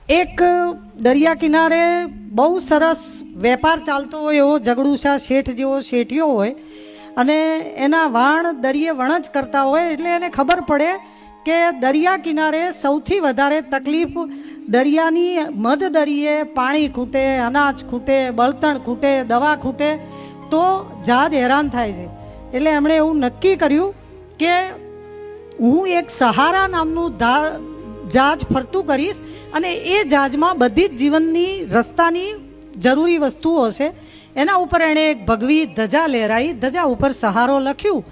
એક દરિયા કિનારે બહુ સરસ વેપાર ચાલતો હોય એવો જગડુશા શેઠ જેવો શેઠિયો હોય અને એના વાણ દરિયે વણ જ કરતા હોય, એટલે એને ખબર પડે કે દરિયા કિનારે સૌથી વધારે તકલીફ દરિયાની મધ દરિયે પાણી ખૂટે, અનાજ ખૂટે, બળતણ ખૂટે, દવા ખૂટે તો જહાજ હેરાન થાય છે. એટલે એમણે એવું નક્કી કર્યું કે હું એક સહારા નામનું જહાજ ફરતું કરીશ અને એ જહાજમાં બધી જ જીવનની રસ્તાની જરૂરી વસ્તુઓ છે. એના ઉપર એણે એક ભગવી ધજા લહેરાઈ, ધજા ઉપર સહારો લખ્યું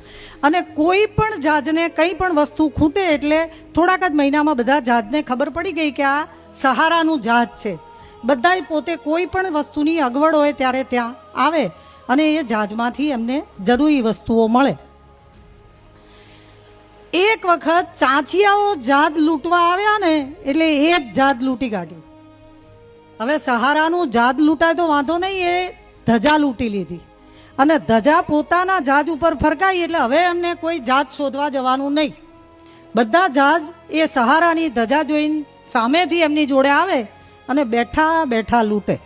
અને કોઈ પણ જહાજને કંઈ પણ વસ્તુ ખૂટે એટલે થોડાક જ મહિનામાં બધા જહાજને ખબર પડી ગઈ કે આ સહારાનું જહાજ છે. બધાય પોતે કોઈ પણ વસ્તુની અગવડ હોય ત્યારે ત્યાં આવે અને એ જહાજમાંથી એમને જરૂરી વસ્તુઓ મળે. એક વખત ચાંચિયાઓ જહાજ લૂંટવા આવ્યા ને એટલે એ જ જહાજ લૂંટી કાઢ્યું. હવે સહારાનું જહાજ લૂંટાય તો વાંધો નહીં, એ ધજા લૂંટી લીધી અને ધજા પોતાના જહાજ ઉપર ફરકાઈ એટલે હવે એમને કોઈ જહાજ શોધવા જવાનું નહીં. બધા જહાજ એ સહારાની ધજા જોઈને સામેથી એમની જોડે આવે અને બેઠા બેઠા લૂંટે.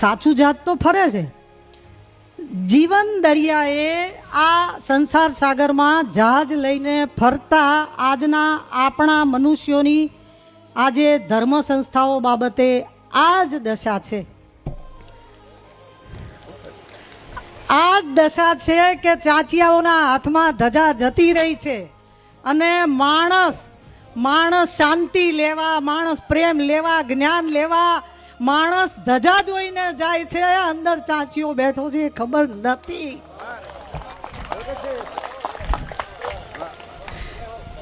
સાચું જહાજ તો ફરે છે. જીવન દરિયાએ આ સંસાર સાગરમાં જહાજ લઈને ફરતા આજના આપણા મનુષ્યોની આજે ધર્મ સંસ્થાઓ બાબતે આ જ દશા છે. આ જ દશા છે કે ચાંચિયાઓના હાથમાં ધજા જતી રહી છે અને માણસ શાંતિ લેવા, માણસ પ્રેમ લેવા, જ્ઞાન લેવા, માણસ ધજા જોઈને જાય છે, અંદર ચાંચિયો બેઠો છે ખબર નથી.